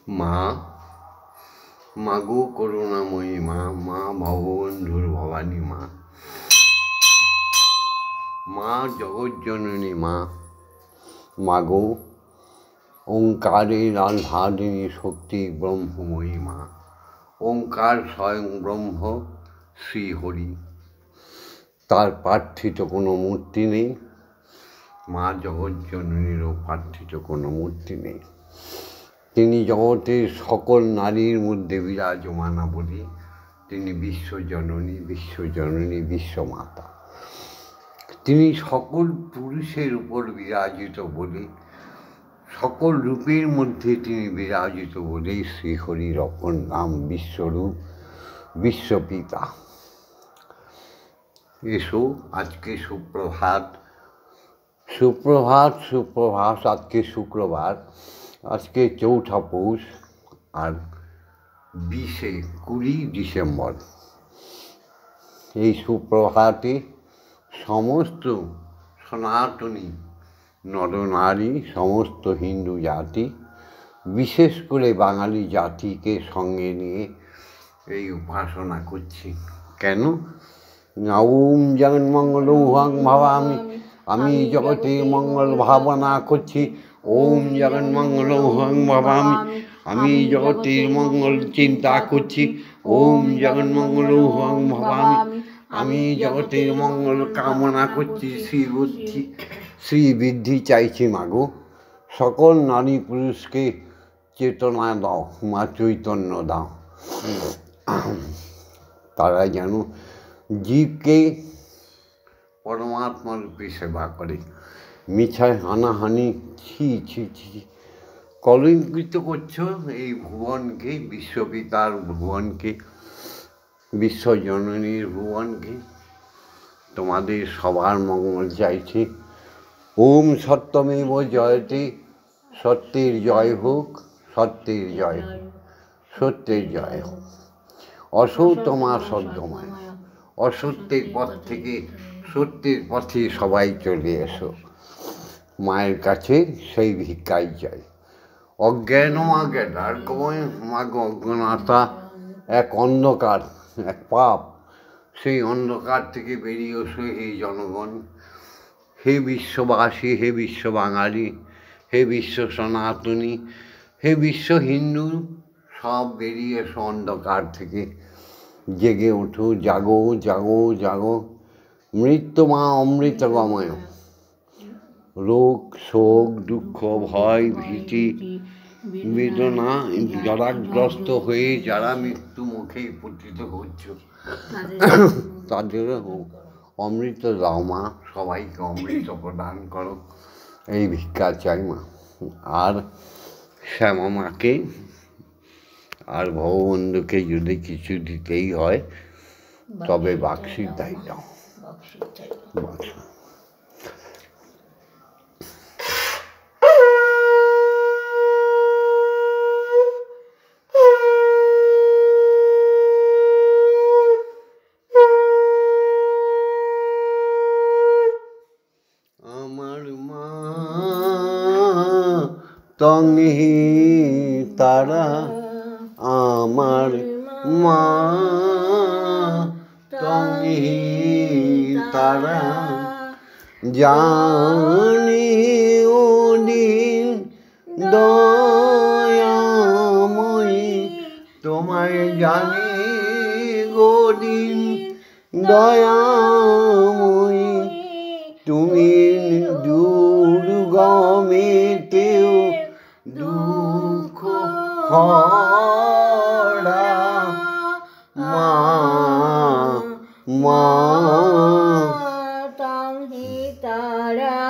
মা, মাগো করুণাময়ী মা, মা ভববন্ধুর ভবানী মা, মা জগজ্জননী মা, মাগো ওঙ্কারের আধারিণী শক্তি ব্রহ্মময়ী মা, ওঙ্কার স্বয়ং ব্রহ্ম শ্রীহরি, তার প্রার্থিত কোনো মূর্তি নেই। মা জগজ্জননীরও প্রার্থিত কোনো মূর্তি নেই। তিনি জগতের সকল নারীর মধ্যে বিরাজমানা বলি তিনি বিশ্বজননী, বিশ্বজননী, বিশ্বমাতা। তিনি সকল পুরুষের উপর বিরাজিত বলে, সকল রূপের মধ্যে তিনি বিরাজিত বলে শ্রীহরির অপর নাম বিশ্বরূপ, বিশ্বপিতা। এসো, আজকে সুপ্রভাত, সুপ্রভাত, সুপ্রভাত। আজকে শুক্রবার, আজকে 4 পৌষ আর 20 ডিসেম্বর। এই সুপ্রভাতে সমস্ত সনাতনী নরনারী, সমস্ত হিন্দু জাতি, বিশেষ করে বাঙালি জাতিকে সঙ্গে নিয়ে এই উপাসনা করছি। কেন? ওম জগন্মঙ্গলং হুয়াং ভাবামি, আমি জগতের মঙ্গল ভাবনা করছি। ওম জগন্মঙ্গলং হুয়াং ভাবামি, আমি জগতের মঙ্গল চিন্তা করছি। ওম জগন্মঙ্গলং হুয়াং ভাবামি, আমি জগতের মঙ্গল কামনা করছি। শ্রীবুদ্ধি শ্রীবৃদ্ধি চাইছি মাগো, সকল নারী পুরুষকে চেতনা দাও, মা চৈতন্য দাও, তারা যেন জীবকে পরমাত্মা রূপে সেবা করে। মিছায় হানাহানি, ছি ছি ছি, কলঙ্কিত করছো এই ভুবনকে, বিশ্বপিতার ভুবনকে, বিশ্বজননীর ভুবনকে। তোমাদের সবার মঙ্গল চাইছি। ওম সত্যমেব জয়তে, সত্যের জয় হোক, সত্যের জয় হোক, সত্যের জয় হোক। অসত্যমা সত্যময়, অসত্যের পথ থেকে সত্যের পথে সবাই চলে এসো। মায়ের কাছে সেই ভিক্ষাই চাই। অজ্ঞান অজ্ঞাতার কময় মাগ অজ্ঞানতা এক অন্ধকার, এক পাপ। সেই অন্ধকার থেকে বেরিয়ে এসো হে জনগণ, হে বিশ্ববাসী, হে বিশ্ব বাঙালি, হে বিশ্ব সনাতনী, হে বিশ্ব হিন্দু, সব বেরিয়ে এসো অন্ধকার থেকে। জেগে ওঠো, জাগো জাগো জাগো। মৃত্যু মা অমৃতগময়। রোগ শোক দুঃখ ভয় ভীতি বেদনা জরাগ্রস্ত হয়ে যারা মৃত্যু মুখে পতিত হচ্ছে তাদের অমৃত দাও মা, সবাইকে অমৃত প্রদান করো, এই ভিক্ষা চাই মা। আর শ্যামা মাকে আর ভগবন্ধুকে যদি কিছু দিতেই হয় তবে বাক্সিদ্ধাই দাও। আমার মা তংহি তারা, আমার মা তংহি তারা, জানি ওদিন দয়াময়ী, তোমায় জানি গোদিন দয়াময়ী, তুমি দুর্গমেতেও দুঃখ হরা মা, মা তংহি তারা,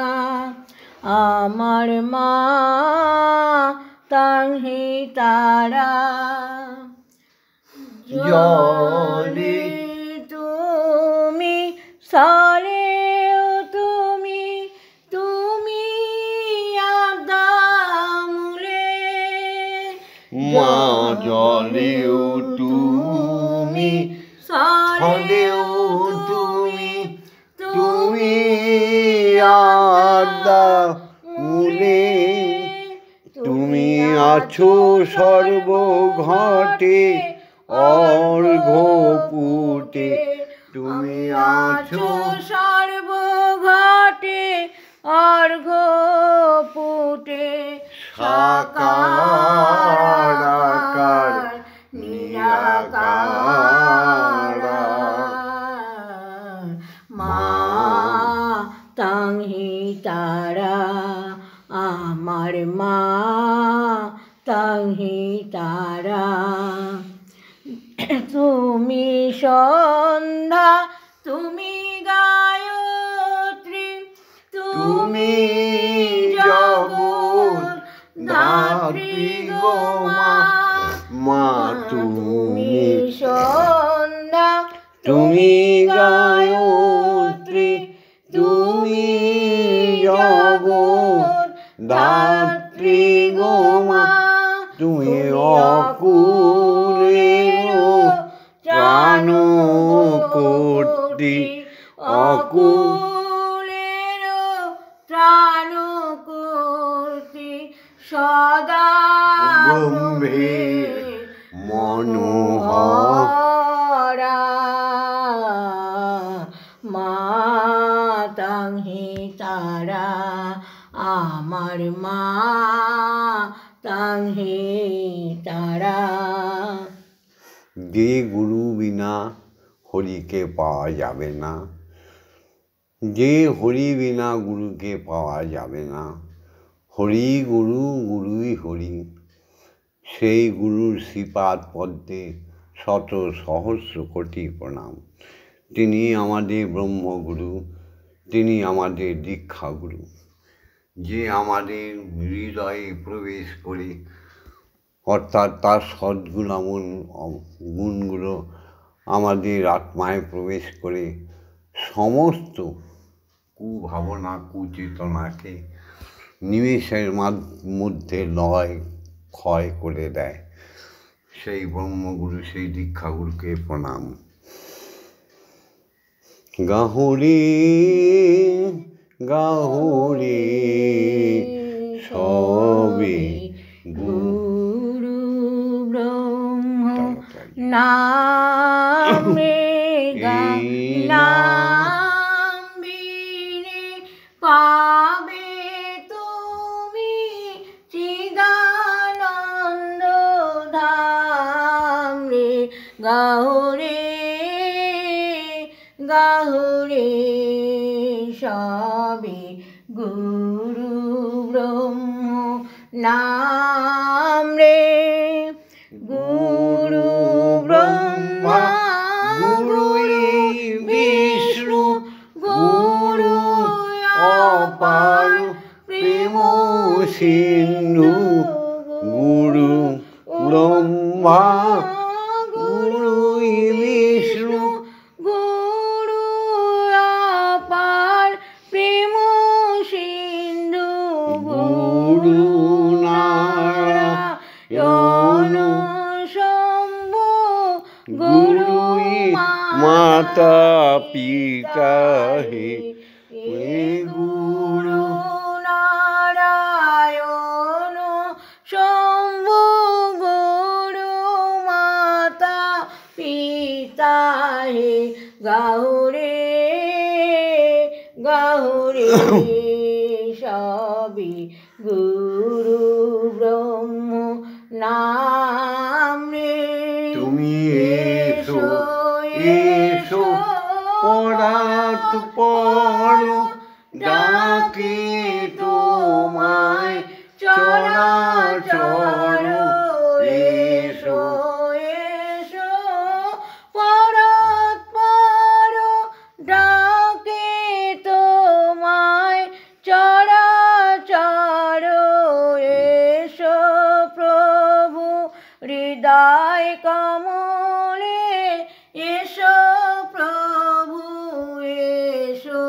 আমার মা তংহি তারা, জলে তুমি সারে তুমি, তুমি আদামুলে মা জলেও তুমি, সারেও তুমি, তুমি আদা মূলে, তুমি আছো সর্বঘটে অর্ঘ্যপুটে, তুমি আছো সর্বঘটে অর্ঘ্যপুটে, সাকার আকার নিরাকার। মা তাহি তারা আমার মা তাহি তারা, তুমি সন্ধ্যা তুমি গায়ত্রী তুমি জগৎ ধাত্রী গো মা। মা তুমি সন্ধ্যা তুমি গায়ত্রী তুমি জগৎ ধাত্রী গো মা। তুমি অকুলের ত্রাণকর্ত্রী, অকুলের ত্রাণকর্ত্রী, সদা ব্রহ্মের মনোহরা। মা তাহি তারা আমার মা তাহি তারা। যে গুরু বিনা হরিকে পাওয়া যাবে না, যে হরি বিনা গুরুকে পাওয়া যাবে না। হরি গুরু গুরুই হরি, সেই গুরুর শ্রীপাদ পদ্মে শত সহস্র কোটি প্রণাম। তিনি আমাদের ব্রহ্মগুরু, তিনি আমাদের দীক্ষাগুরু, যে আমাদের হৃদয়ে প্রবেশ করে, অর্থাৎ তার গুণগুলো আমাদের আত্মায় প্রবেশ করে সমস্ত কুভাবনা কুচেতনাকে নিমেষের মধ্যে লয় ক্ষয় করে দেয়। সেই ব্রহ্মগুরু, সেই দীক্ষাগুরুকে প্রণাম। গাহুরে গাহুরে সবে গুরু ব্রহ্ম নামে নাম বিনে পাবে তুমি চিদানন্দ ধাম রে। গাহুরে গাহুরে সবে গুরু ব্রহ্ম নাম রে। গুরু ব্রহ্মা গুরু বিষ্ণু গুরু অপার প্রেম সিন্ধু। গুরু ব্রহ্মা গুরু বিষ্ণু গুরু অপার প্রেম সিন্ধু। গুরু নারায়ণ শম্ভু গুরু মাতা পিতা হে। গুরু নারায়ণ শম্ভু গুরু মাতা পিতা হে। গাহুরে গাহুরে সবই গুরু ব্রহ্ম নাম রে। তুমি এসো এসো পরাত পর, ডাকে তোমায় চরাচর। এসো এসো পরাত পর, ডাকে তোমায় চরাচর। এসো প্রভু হৃদয় কমলে, এসো প্রভু এসো।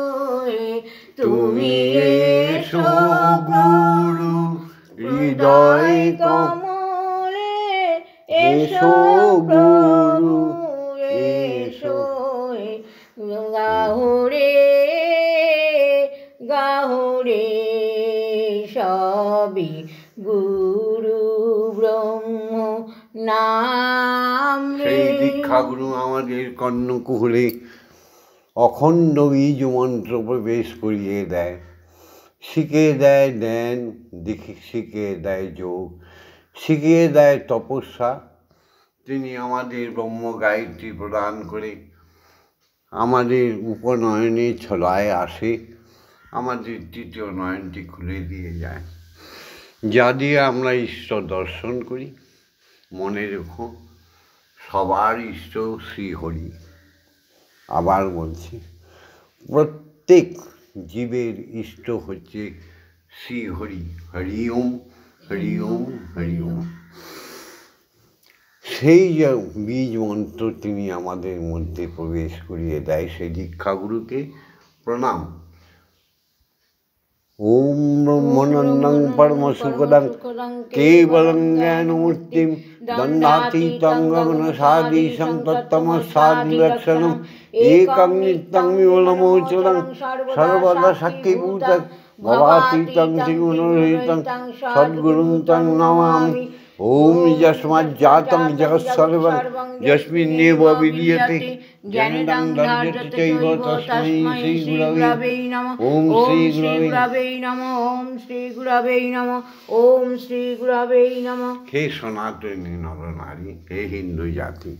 তুমি এসো গুরু হৃদয় কমলে, এসো প্রভু এসো। গাহুরে গাহুরে সবই গুরু নাম রে। সেই দীক্ষাগুরু আমাদের কর্ণকুহরে অখণ্ড বীজ মন্ত্র প্রবেশ করিয়ে দেয়, শিখিয়ে দেয় ধ্যান, শিখিয়ে দেয় যোগ, শিখিয়ে দেয় তপস্যা। তিনি আমাদের ব্রহ্ম গায়ত্রী প্রদান করে আমাদের উপনয়নে ছলায় আসে, আমাদের তৃতীয় নয়নটি খুলে দিয়ে যায়, যা দিয়ে আমরা ঈশ্বর দর্শন করি। মনে রেখো, সবার ইষ্ট শ্রীহরি। আবার বলছি, প্রত্যেক জীবের ইষ্ট হচ্ছে শ্রীহরি। হরি ওম, হরি ওম, হরি ওম। সেই যে বীজ মন্ত্র তিনি আমাদের মধ্যে প্রবেশ করিয়ে দেয়, সেই দীক্ষাগুরুকে প্রণাম। ওম ব্রহ্মনন্দং পরমসুখদং কেবলং জ্ঞানমূর্তিং দণ্ডাতীতং গগনসাদীশং তত্তমসাদিলক্ষণম একং নিত্যং বিমলমোচরং সর্বদা সাক্ষীভূতং ভবাতীতং ত্রিগুণরহিতং সদ্গুরুং তং নমামি। ওম যস্মাজ্জাतं জগৎসর্বং যস্মিন্নেব বিলীয়তে জনিतं দণ্ড্যতে চৈব তস্मै শ্রীগুরবে নমঃ। ওম শ্রীগুরবে নমঃ। ওম শ্রীগুরবে নমঃ। ওম শ্রীগুরবে নমঃ। হে সনাতনী নরনারী, হে হিন্দু জাতি,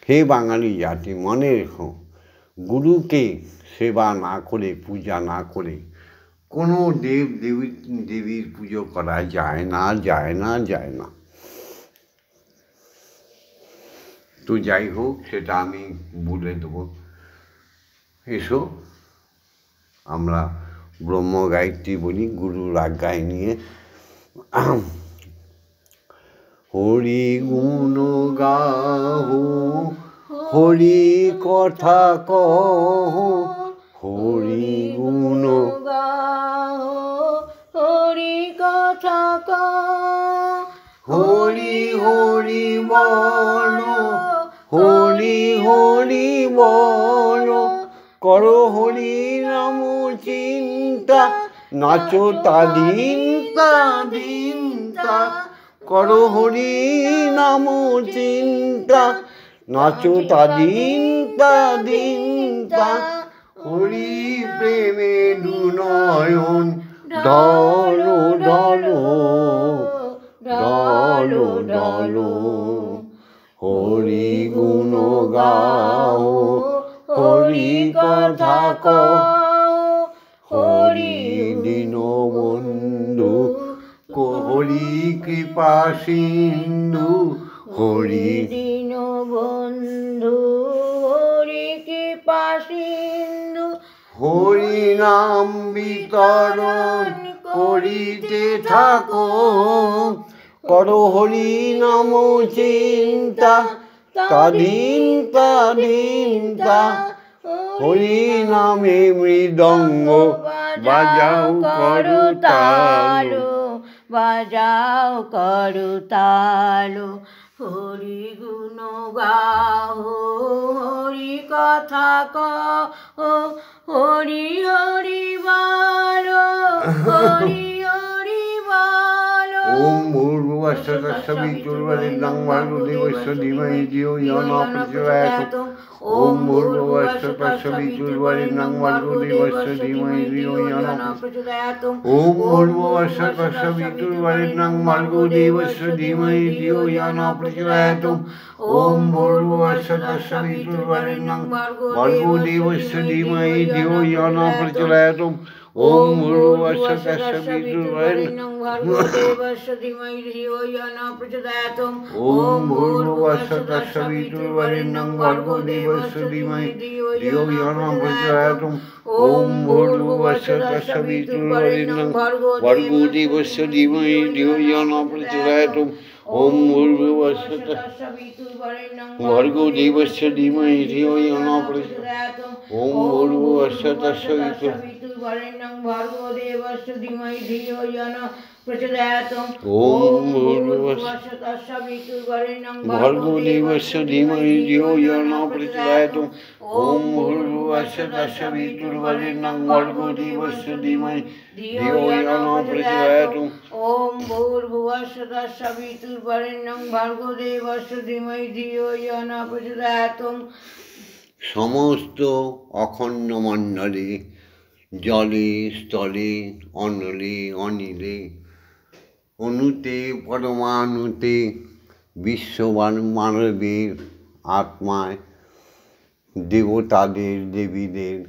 হে বাঙালি জাতি, মনে রেখো, গুরুকে সেবা না করে, পূজা না করে কোনো দেবীর পুজো করা যায় না, যায় না, যায় না। তো যাই হোক, সেটা আমি বলে দেবো। এসো, আমরা ব্রহ্ম গায়ত্রী বলি গুরুর আজ্ঞায় নিয়ে। হরি গুণ গাহো, হরি কথা কহ, হরি গুণ গাও, হরি কথা কও, হরি হরি বল, হরি হরি বল, করো হরি নাম চিন্তা, নাচো তাদিনতা, করো হরি নাম চিন্তা, নাচো তাদিনতা। হরি প্রেমে দুনয়ন ঢলো ঢলো, ঢলো ঢলো, হরি গুণ গাও, হরি কথা কও, হরি দীনবন্ধু, হরি কৃপা সিন্ধু, হরি দীনবন্ধু, হরি কৃপা সিন্ধু, হরি নাম বিতরণ করিতে থাকো, করো হরি নাম চিন্তা, তাদিনতা। হরি নামে মৃদঙ্গ বাজাও করতালো, বাজাও করতালো, হরি গুণ গাও, হরি কথা কও, হরি হরি বলো, হরি হরি বলো। ওম ভূর্ভুবস্সুঃ তস্সবিতুর্বরেণ্যং ভর্গো দেবস্য ধীমহি ধিয়ো ইয়ো ন প্রচোদয়াৎ। ওম ভূর্ভুবস্সুঃ তস্সবিতুর্বরেণ্যং ভর্গো দেবস্য ধীমহি ধিয়ো ইয়ো ন প্রচোদয়াৎ। ওম ভূর্ভুবস্সুঃ তস্সবিতুর্বরেণ্যং ভর্গো দেবস্য ধীমহি ধিয়ো ইয়ো ন প্রচোদয়াৎ। ওম ভূর্ভুবস্সুঃ তস্সবিতুর্বরেণ্যং ভর্গো দেবস্য ধীমহি ধিয়ো ইয়ো ন প্রচোদয়াৎ। ওম ভূর্ভুবস্সুঃ তস্সবিতুর্বরেণ্যং ভর্গো দেবস্য ধীমহি ধিয়ো ইয়ো ন প্রচোদয়াৎ। ওম ভূর্ভুবস্সুঃ তস্সবিতুর্বরেণ্যং ভর্গো দেবস্য ধীমহি ধিয়ো ইয়ো ন প্রচোদয়াৎ। ওম ভূর্ভুবস্সুঃ তস্সবিতুর্বরেণ্যং ভর্গো দেবস্য ধীমহি ধিয়ো ইয়ো ন প্রচোদয়াৎ। ওম ভূর্ভুবস্সুঃ তস্সবিতুর্বরেণ্যং ভর্গো দেবস্য ধীমহি ধিয়ো ইয়ো ন প্রচোদয়াৎ। ওম ভূর্ভুবস্সুঃ তস্সবিতুর্বরেণ্যং ভর্গো দেবস্য ধীমহি ধিয়ো ইয়ো ন প্রচোদয়াৎ। ওম ভূর্ভুবস্সুঃ তস্সবিতুর্বরেণ্যং ভর্গো দেবস্য ধীমহি ধিয়ো ইয়ো ন প্রচোদয়াৎ। ওম ভূর্ভুবস্য তস্সবিতুর্বরেণ্যং ভর্গো দেবস্য ধীমহি ধিয়ো ইয়ো ন প্রচোদয়াৎ। ওম ভূর্ভুবস্য তস্সবিতুর্বরেণ্যং ভর্গো দেবস্য ধীমহি ধিয়ো ইয়ো ন প্রচোদয়াৎ। সমস্ত অখণ্ড মণ্ডলে, জলে স্থলে, অনলে অনিলে, অণুতে পরমাণুতে, বিশ্ববান মানবের আত্মায়, দেবতাদের দেবীদের,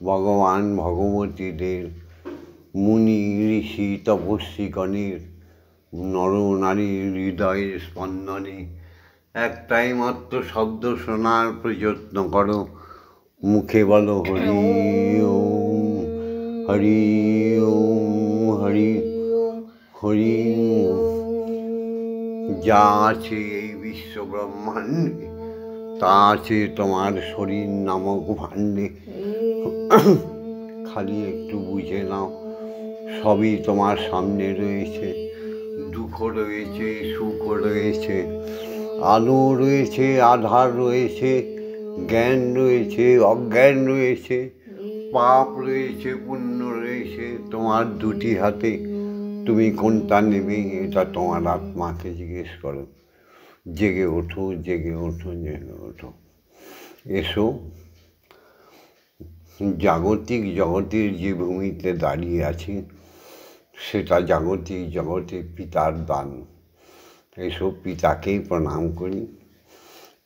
ভগবান ভগবতীদের, মুনি ঋষি তপস্বীগণের, নরনারীর হৃদয়ের স্পন্দনে একটাই মাত্র শব্দ শোনার প্রযত্ন করো। মুখে বলো হরি ওম, হরি ওম, হরি হরি ওম। যা আছে এই বিশ্ব ব্রহ্মাণ্ডে তা আছে তোমার শরীর নামক ভাণ্ডে। খালি একটু বুঝে নাও, সবই তোমার সামনে রয়েছে। দুঃখ রয়েছে, সুখ রয়েছে, আলো রয়েছে, আধার রয়েছে, জ্ঞান রয়েছে, অজ্ঞান রয়েছে, পাপ রয়েছে, পুণ্য রয়েছে। তোমার দুটি হাতে তুমি কোনটা নেবে এটা তোমার আত্মাকে জিজ্ঞেস করো। জেগে ওঠো, জেগে ওঠো, জেগে ওঠো। এসো, জাগতিক জগতের যে ভূমিতে দাঁড়িয়ে আছি সেটা জাগতিক জগতে পিতার দান। এসব পিতাকেই প্রণাম করি।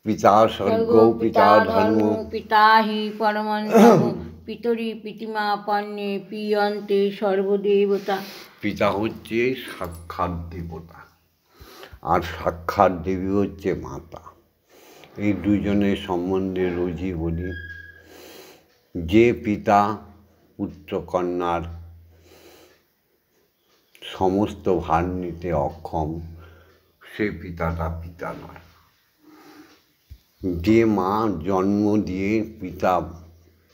পিতা স্বর্গ, পিতা ধর্ম, পিতা হি পরমন্তম, পিতরি পিতিমা পন্নে পিয়ন্তে সর্বদেবতা। পিতা হচ্ছে সাক্ষাৎ দেবতা আর সাক্ষাৎ দেবী হচ্ছে মাতা। এই দুজনের সম্বন্ধে রোজই বলি, যে পিতা পুত্রকন্যার সমস্ত ভার নিতে অক্ষম সে পিতাটা পিতা নয়। যে মা জন্ম দিয়ে পিতা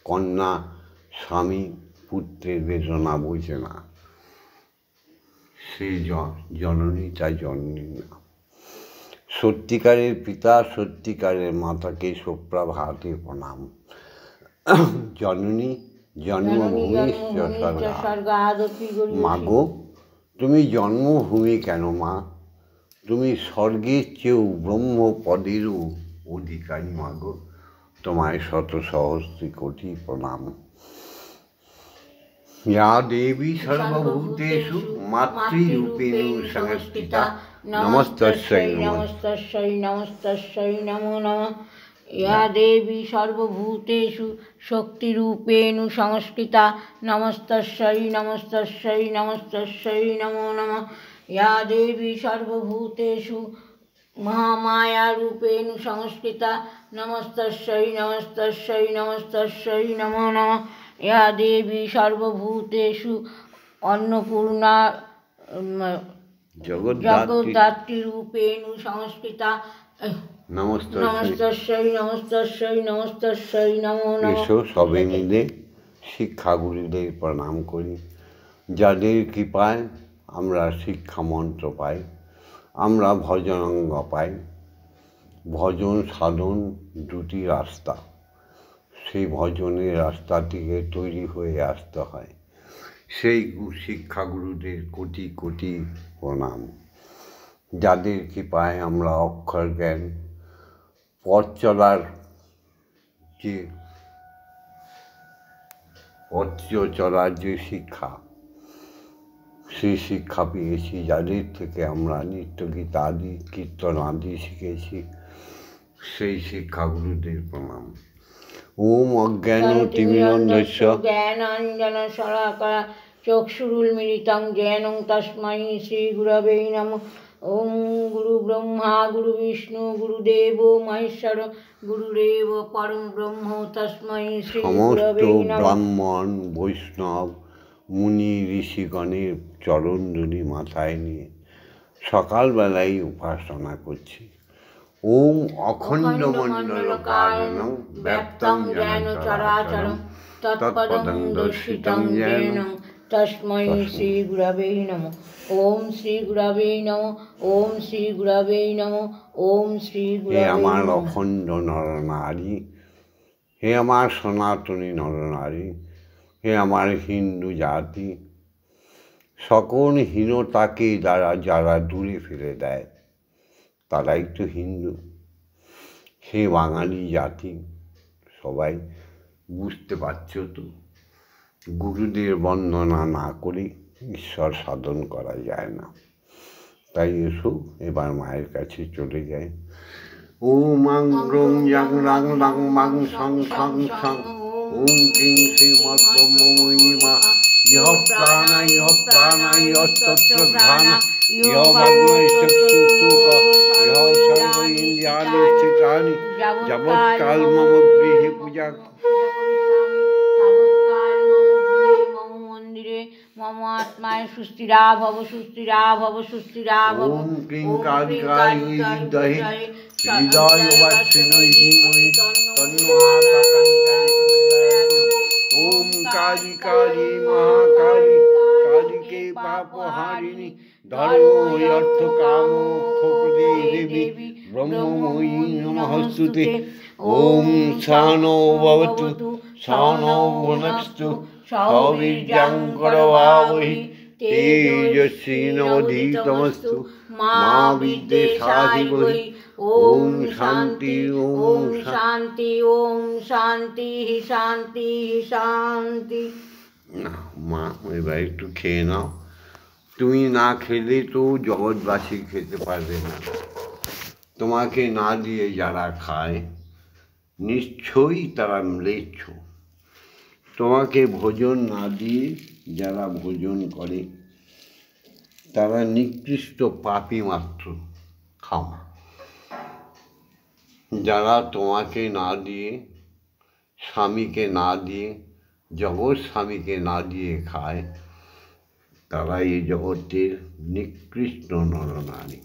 কন্যা স্বামী পুত্রের বেদনা বোঝে না সে জননী তা জননী না। সত্যিকারের পিতা সত্যিকারের মাতাকে সুপ্রভাতে প্রণাম। জননী জন্মভূমি মাগো, তুমি জন্মভূমি কেন মা? তুমি স্বর্গের চেয়েও ব্রহ্মপদেরও অধিকারী মাগো। তোমায় শত সহস্রী কোটি প্রণাম। ইয়া দেবী সর্বভূতেষু মাতৃরূপেণ সংস্থিতা নমস্তস্যৈ নমস্তস্যৈ নমস্তস্যৈ নমো নমঃ। ইয়া দেবী সর্বভূতেষু শক্তিরূপেণ সংস্থিতা নমস্তস্যৈ নমস্তস্যৈ নমস্তস্যৈ নমো নমঃ। ইয়া দেবী সর্বভূতেষু মহামায়ারূপেণ সংস্থিতা নমস্তস্যৈ নমস্তস্যৈ নমস্তস্যৈ নমো নমঃ। ইয়া দেবী সর্বভূতেষু অন্নপূর্ণা জগদ্ধাত্রীরূপেণ সংস্থিতা নমস্তস্যৈ নমস্তস্যৈ নমস্তস্যৈ নমো নমঃ। এসো সবে মিলে শিক্ষাগুরুদের প্রণাম করি, যাদের কৃপায় আমরা শিক্ষা মন্ত্র পাই, আমরা ভজনাঙ্গ পাই। ভজন সাধন দুটি রাস্তা, সেই ভজনের রাস্তা থেকে তৈরি হয়ে আসতে হয়। সেই শিক্ষাগুরুদের কোটি কোটি প্রণাম, যাদের কৃপায় আমরা অক্ষর জ্ঞান, পথ চলার যে শিক্ষা, সেই শিক্ষা পেয়েছি, যাদের থেকে আমরা নিত্যগীত আদি কীর্তন আদি শিখেছি, সেই শিক্ষাগুরুদের প্রণাম। ওম অজ্ঞান তিমিরন্ধস্য জ্ঞানাঞ্জন শলাকয়া চক্ষুরুন্মিলিतं येन তস্मै শ্রী গুরবে নমঃ। ওম গুরু ব্রহ্মা গুরু বিষ্ণু গুরুদেবো মহেশ্বর গুরুরেব পরম ব্রহ্ম তস্मै শ্রী গুরবে সমস্ত নমঃ। ব্রাহ্মণ বৈষ্ণব মুনি ঋষিগণের চরণধূলি মাথায় নিয়ে সকালবেলায় উপাসনা করছি। ওম অখণ্ড মণ্ডল কারণং ব্যাপ্তং যেন চরাচরং তৎপদং দর্শিতং যেন তস্मै শ্রী গুরবে নমঃ। ওম শ্রী গুরবে নমঃ। ওম শ্রী গুরবে নমঃ। ওম শ্রী হে গুরবে আমার নমঃ। অখণ্ড নরনারী, হে আমার সনাতনী নরনারী, হে আমার হিন্দু জাতি, সকল হীনতাকে যারা দূরে ফেলে দেয় তারাই তো হিন্দু। হে বাঙালি জাতি, সবাই বুঝতে পারছো তো, গুরুদের বন্দনা না করে ঈশ্বর সাধন করা যায় না। তাই এসো এবার মায়ের কাছে চলে যায়। ও মাং রং ইয়াং রাং রাং মাং সং সং সং ওম কিং শ্রীমৎ ব্রহ্মময়িমা ইহ প্রাণা ইহ প্রাণা ইহ তত্র ধ্যানা ইহ ভাগ্নৈ চক্ষুষুক ইহ সর্ব ইন্দ্রিয়াণি স্থিতানি যাবৎকাল মম গৃহে পূজা মম আত্মায় সুস্থিরা ভব সুস্থিরা ভব সুস্থিরা ভব। ওম ক্লিং কালিকায় হৃদয়ে হৃদয় বাসিনৈ ধীমহি তন্নো মাতা কালিকায় প্রচোদয়াৎ। ওম কালী কালী মহাকালী কালিকে পাপহারিণী ধর্ম অর্থ কাম মোক্ষপ্রদে দেবী ব্রহ্মময়ী নমস্তুতে। ওম সহনৌ ভবতু সহনৌ ভুনক্তু সহবীর্যং করভাবহি তেজস্বিনাবধীতমস্তু মা বিদ্বেষাধিপতি। ওম শান্তি ওম শান্তি ওম শান্তি শান্তি শান্তি। না মা, এবার একটু খেয়ে নাও। তুমি না খেলে তো জগৎবাসী খেতে পারবে না। তোমাকে না দিয়ে যারা খায় নিশ্চয়ই তারা ম্লেচ্ছ। তোমাকে ভোজন না দিয়ে যারা ভোজন করে তারা নিকৃষ্ট পাপী মাত্র। খাও। যারা তোমাকে না দিয়ে, স্বামীকে না দিয়ে, জগৎ স্বামীকে না দিয়ে খায় তারা এই জগতের নিকৃষ্ট নরনারী।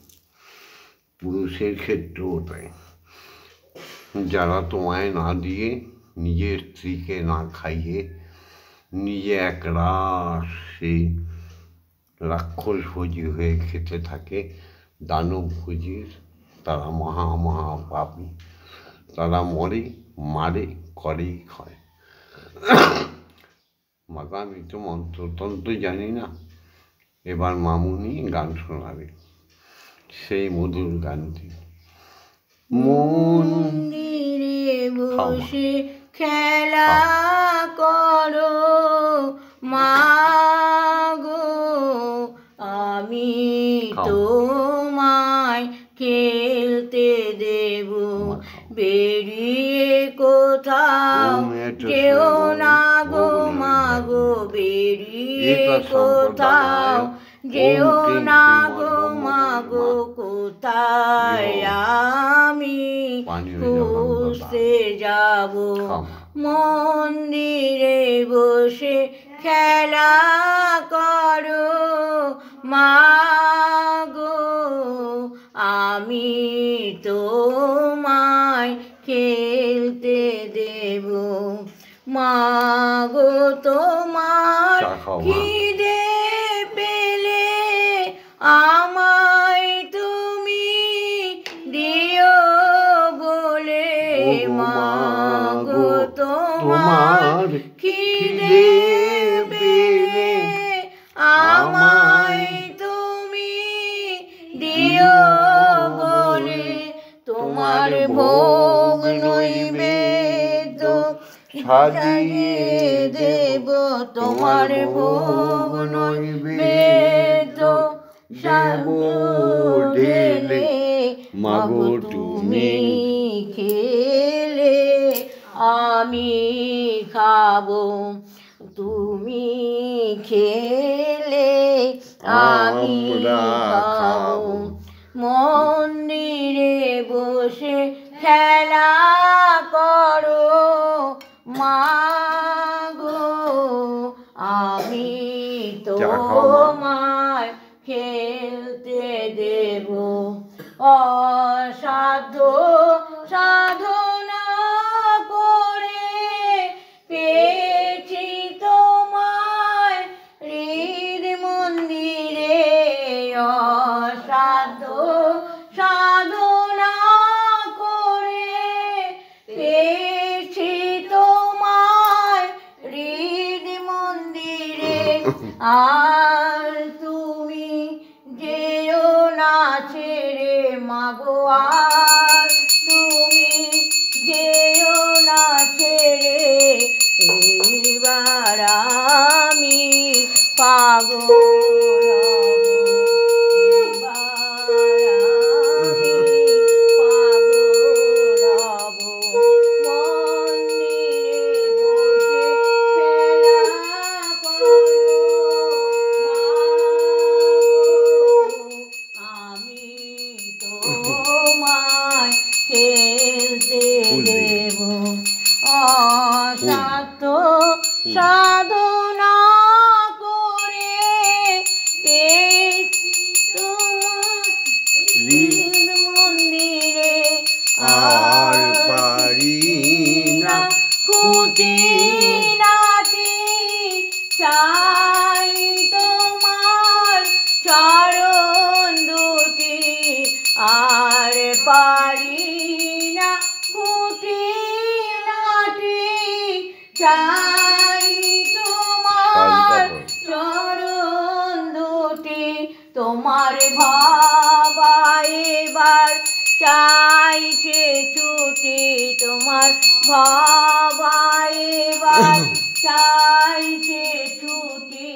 পুরুষের ক্ষেত্রেও তাই। যারা তোমায় না দিয়ে, নিজের স্ত্রীকে না খাইয়ে নিজে একরাশ সেই রাক্ষসভোজী হয়ে খেতে থাকে, দানবভোজীর, তারা মহা মহা পাপী। তারা মরে, মারে, করেই খায়। মাতা, আমি তো মন্ত্রতন্ত্র জানি না। এবার মামুনি গান শোনাবে, সেই মধুর গানটি। মন্দিরে বসে খেলা করো মাগো, আমি তোমায় খেলতে দেব। বেরিয়ে কোথাও যেও না গো মাগো, বেরিয়ে কোথাও যেও না গো মাগো, কোথায় আমি খুঁজতে যাব। মন্দিরে বসে খেলা করো মাগো, আমি তোমায় খেলতে দেব। মাগো তোমার খিদে পেলে আমায় তুমি দিও বলে। মাগো তোমার খিদে পেলে আমায় তুমি দিও বলে। তোমার ভোগ নৈবেদ্য সাজিয়ে দেব, তোমার ভোগ নৈবেদ্য দেব ঢেলে। মাগো তুমি খেলে আমি খাবো, তুমি খেলে আমি খাবো। মন্দিরে বসে খেলা করো মাগো, আমি তোমায় খেলতে দেব। অসাধ্য সাধনা করে পেয়েছি তোমায় হৃদ মন্দিরে। অসাধ্য সাধনা করে পেয়েছি আর তুমি যেও না ছেড়ে মাগো, আর তুমি যেও না ছেড়ে, এবার আমি পাগল হব, এবার আমি পাগল হব। মন্দিরে বসে খেলা করো মাগো, আমি তোমায় খেলতে দেব। অসাধ্য সাধনা করে পেয়েছি তোমার মন্দিরে, আর পারি না খুঁটিনাটি চাই তোমার চরণ দুটি, আর পারি না খুঁটিনাটি চাই তোমার চরণ দুটি। তোমার ভাবা এবার চাইছে ছুটি, তোমার ভাবা এবার চাইছে ছুটি,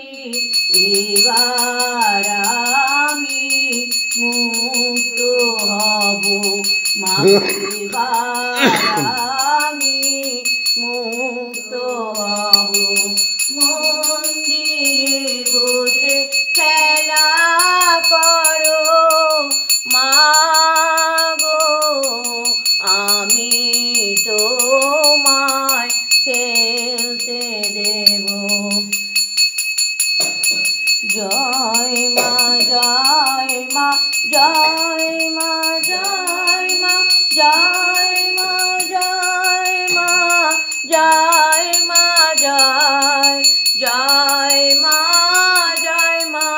এবার আমি মুক্ত হব মা, এবার আমি মুক্ত হব। মন্দিরে বসে খেলা করো মাগো, আমি তোমায় খেলতে দেব। জয় মা জয় মা জয় মা জয় মা জয় মা জয় মা জয় মা জয় জয় মা জয় মা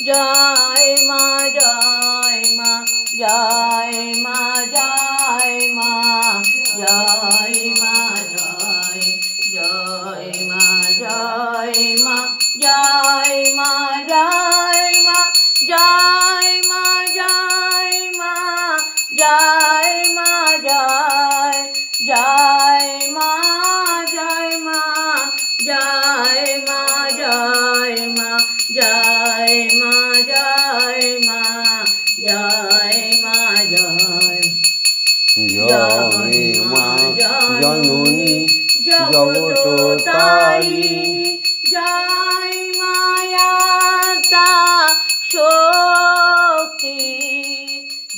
জয় মা জয় মা জয় মা জয় মা জয় মা জয় জয় মা জয় মা জয় মা জয় মা জয় মা জয় মা জয় মা জয় জয় মা জয় মা জয় মা জয় মা জয় মা জয় মা জয় মা জয় জয় মা জননী জগৎতারিণী, জয় মায়াতা শক্তি,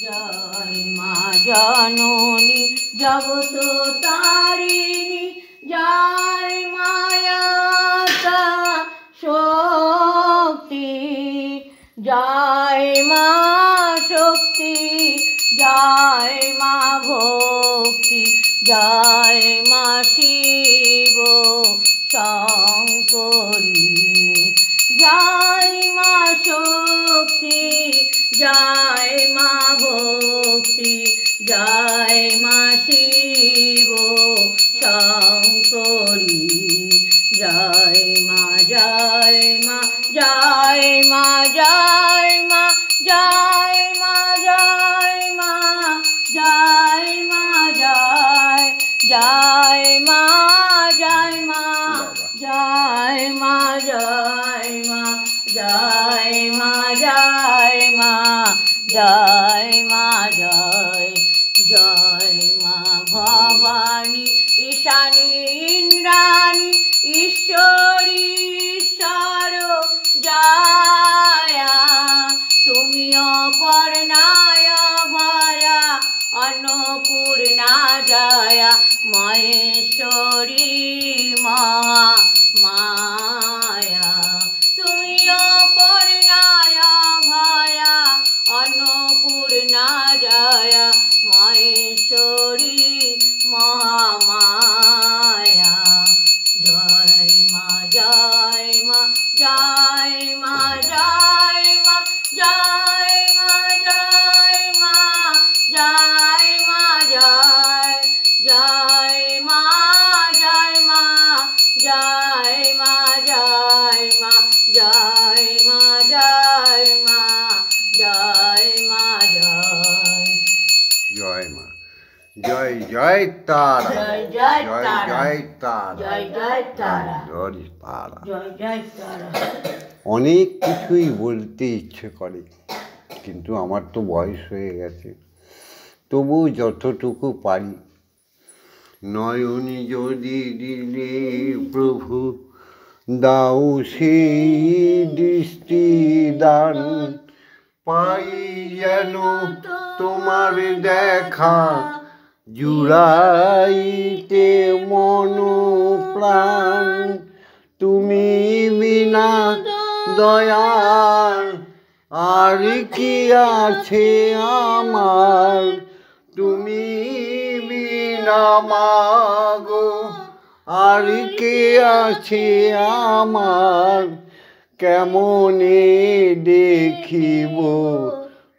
জয় মা জননী জগৎতারিণী, জয় মায়াতা শক্তি, জয় মা শক্তি, জয় মা ভক্তি, জয় মা শিব শঙ্করী, জয় মা শক্তি, জয় মা ভক্তি, জয় মা শিব শঙ্করী, জয় মা জয় মা জয় মা জয় মা জয় মা জয় মা জয় মা জয় জয় মা জয় মা জয় মা জয় মা জয় মা জয় মা জয় মা জয় জয় মা ভবানী ঈশানী ইন্দ্রাণী ঈশ্বরী ঈশ্বর জয়া, তুমি অপর্ণায় ভয়া अन्नपूर्णा जया महेश्वरी माया तुमी अपर्णाया भया अन्नपूर्णा जया महेश्वरी महामाया जय मा जय मा जय मा जय मा जय मा जय मा जय मा जय जय मा जय मा जय मा জয় জয় তারা, জয় জয় জয় তারা, জয় তারা, জয় জয় তারা, জয় তারা। জয় জয় তারা। অনেক কিছুই বলতে ইচ্ছে করে, কিন্তু আমার তো বয়স হয়ে গেছে, তবু যতটুকু পারি। নয়নি যদি দিলে প্রভু দাও সেই দৃষ্টি দান, পাই যেন তোমার দেখা, জুড়াইতে মন প্রাণ। তুমি বিনা দয়ার আর কি আছে আমার, তুমি বিনা মাগো আর কি আছে আমার, কেমনে দেখিব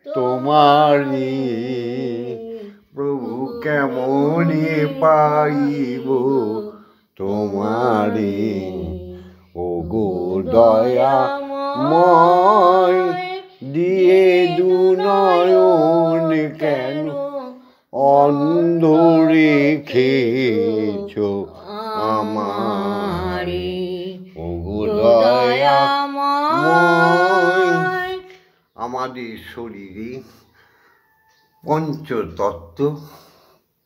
তোমারি প্রভু, কেমনে পাইব তোমারি। ও গো দয়াময় দিয়ে দু নয়ন কেন অন্ধ রেখেছ আমারে। ও গো দয়াময়। আমাদের শরীরে পঞ্চতত্ত্ব,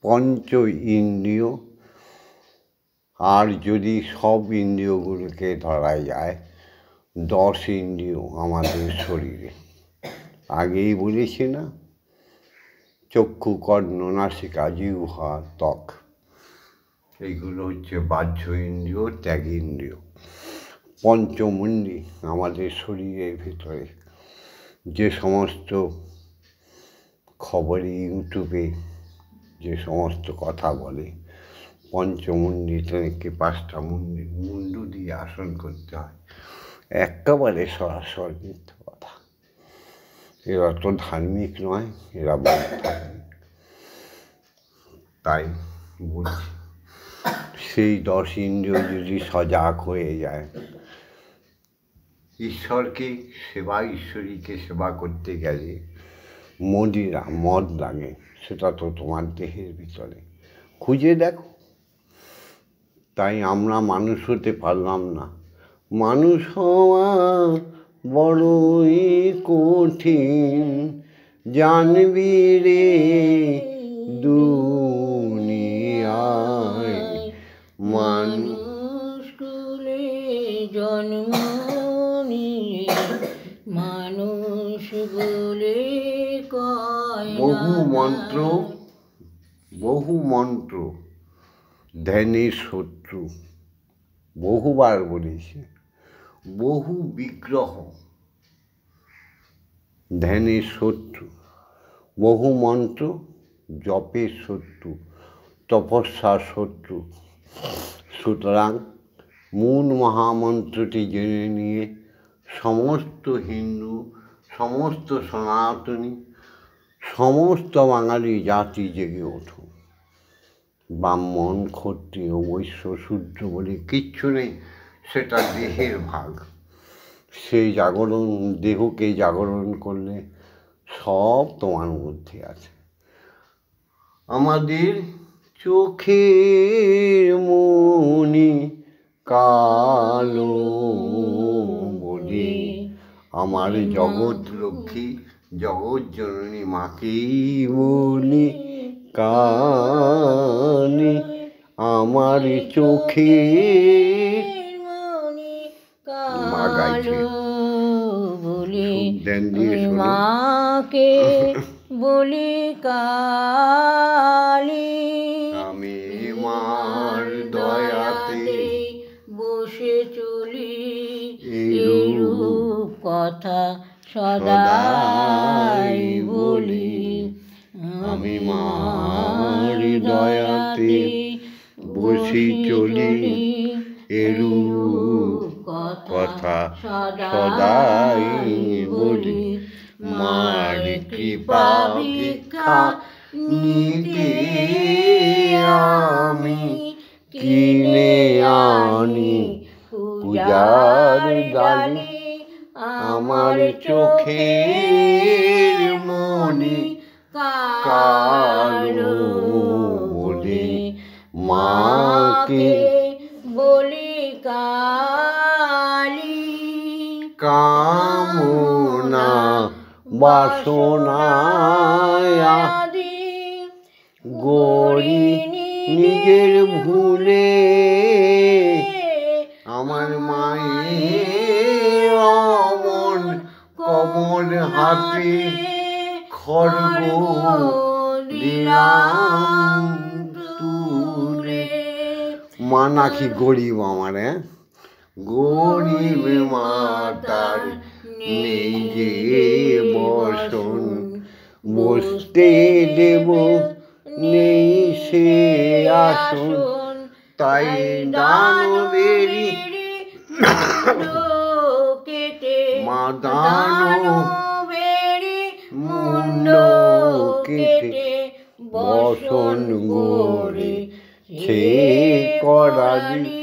পঞ্চ ইন্দ্রিয়, আর যদি সব ইন্দ্রিয়গুলোকে ধরা যায় 10 ইন্দ্রিয় আমাদের শরীরে। আগেই বলেছি না, চক্ষু, কর্ণ, নাসিকা, জিহ্বা, ত্বক, এইগুলো হচ্ছে বাহ্য ইন্দ্রিয়, ত্যাগ ইন্দ্রিয়। পঞ্চমুণ্ডী আমাদের শরীরের ভিতরে যে সমস্ত খবরে ইউটিউবে যে সমস্ত কথা বলে, পঞ্চমুণ্ডী থেকে 5টা মুন্ডু দিয়ে আসন করতে হয়, একেবারে সরাসরি মিথ্যে কথা। এরা তো ধার্মিক নয়, এরা বৈজ্ঞানিক। তাই বলছি, সেই 10 ইন্দ্রিয় যদি সজাগ হয়ে যায়, ঈশ্বরকে সেবা, ঈশ্বরীকে সেবা করতে গেলে মদ লাগে, সেটা তো তোমার দেহের ভিতরে, খুঁজে দেখো। তাই আমরা মানুষ হতে পারলাম না। মানুষ হওয়া বড়ই কঠিন, জানবি রে দুনিয়ায়। মানুষ কুলে জন্ম নিয়ে মানুষ বলে কয় না। বহু মন্ত্র ধ্যানের শত্রু, বহুবার বলেছি। বহু বিগ্রহ ধ্যানের শত্রু, বহু মন্ত্র জপের শত্রু, তপস্যার শত্রু। সুতরাং মূল মহামন্ত্রটি জেনে নিয়ে সমস্ত হিন্দু, সমস্ত সনাতনী, সমস্ত বাঙালি জাতি জেগে ওঠো। ব্রাহ্মণ, ক্ষত্রিয়, বৈশ্য, শূদ্র বলে কিচ্ছু নেই, সেটা দেহের ভাগ। সেই জাগরণ, দেহকে জাগরণ করলে সব তোমার মধ্যে আছে। আমাদের চোখের মনি কালো বলে আমার জগৎ লক্ষ্মী, জগৎ জননী মাকেই বলি কানে। আমার চোখের মা গাইছে বলি ধ্যান দিয়ে শোনো। মাকে বলি কালী, আমি মার দয়াতে বসে চলি এরূপ কথা সদাই বলি। আমি মার দয়াতে বসে চলি এরূপ কথা সদাই বলি। মার কৃপা ভিক্ষা নিতে আমি কিনে আনি পূজার ডালি। আমার চোখের মনি কালো মাকে বলি কালী কামনা বাসনায়াদি গড়ি নিজের ভুলে আমার মায়ের অমন কমল হাতে খড়গ দিলাম তুলে। মা নাকি গরিব আমার, গরিব মাতার নেই যে বসন, বসতে দেব নেই সে আসন, তাই দানবেরি কেটে মা দানবেরি মুন্ড কেটে বসন গড়ে সে করালি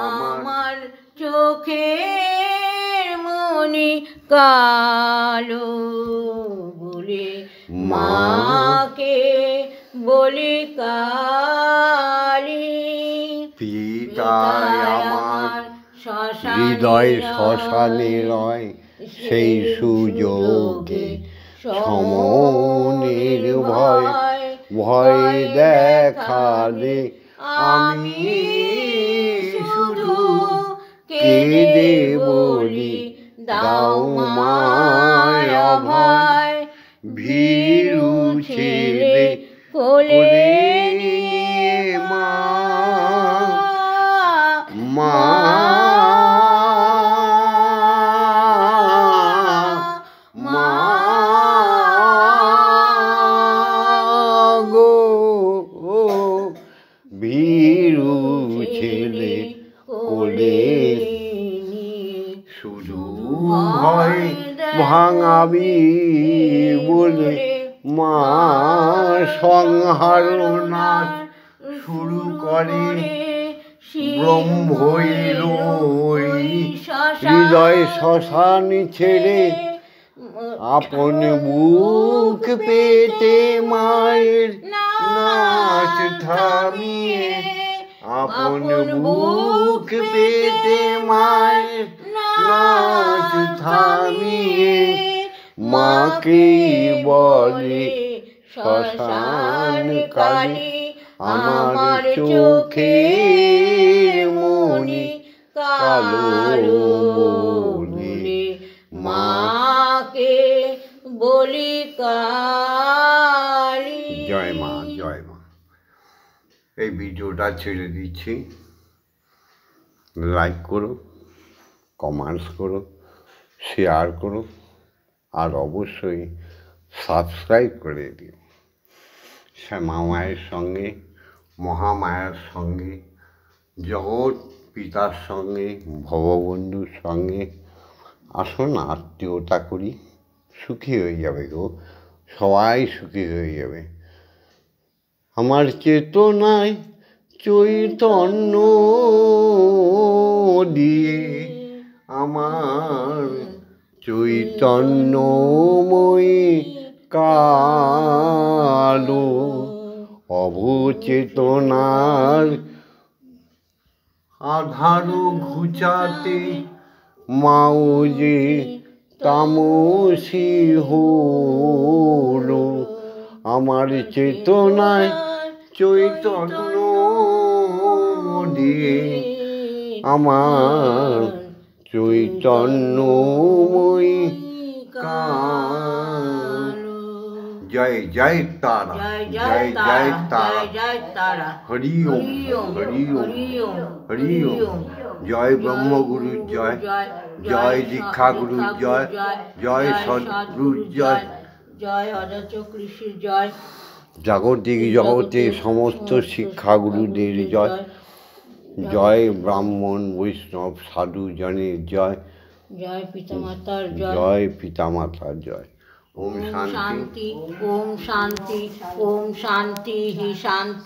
আমার চোখের মনি কালো বলে মাকে বলি কালী। পিতায় আমার হৃদয় শ্মশানে রয়, সেই সুযোগে সমনের ভয় ভয় দেখালে আমি শুধু কেঁদে বলি দাও মায় অভয়। ভীরু ছেলে কোলে নিয়ে মা মা মা গো ভীরু ছেলে কোলে শুধু ভয় ভাঙাবি বলে মা সংহারনাথ শুরু করে। ব্রহ্মৈর হৃদয় শ্মশান ছেড়ে আপন বুক পেতে মায়ের নাচ থামিয়ে, আপন বুক পেতে মায়ের নাচ থামিয়ে মাকে বলে শ্মশান কালী আমার চোখে মনি কালো বলে মাকে বলি কালী। জয় মা, জয় মা। এই ভিডিওটা ছেড়ে দিচ্ছি, লাইক করো, কমেন্টস করো, শেয়ার করো, আর অবশ্যই সাবস্ক্রাইব করে দিও। শ্যামা মায়ের সঙ্গে, মহামায়ার সঙ্গে, জগৎ পিতার সঙ্গে, ভববন্ধুর সঙ্গে আসুন আত্মীয়তা করি, সুখী হয়ে যাবে গো, সবাই সুখী হয়ে যাবে। আমার চেতনায় চৈতন্য দিয়ে আমার চৈতন্যময়ী কালো অবচেতনার আধার ঘুচাতে মাও যে তামসী হলো। আমার চেতনায় চৈতন্য দিয়ে আমার চৈতন্যময়ী কালো। জয় জয় তারা, জয় জয় তারা, জয় তারা। হরি ওম, হরি ওম, হরি ওম। জয় ব্রহ্মগুরু জয়, জয় দীক্ষাগুরু জয়, জয় সদ্গুরু জয়, জয় অজাচক ঋষির জয়, জাগতিক জগতে সমস্ত শিক্ষাগুরুদের জয়, জয় ব্রাহ্মণ বৈষ্ণব সাধু জনের জয়, জয় পিতামাতার জয়, জয় পিতামাতার জয়। ওম শান্তি, শান্তি, ওম শান্তি, ওম শান্তি হি শান্তি।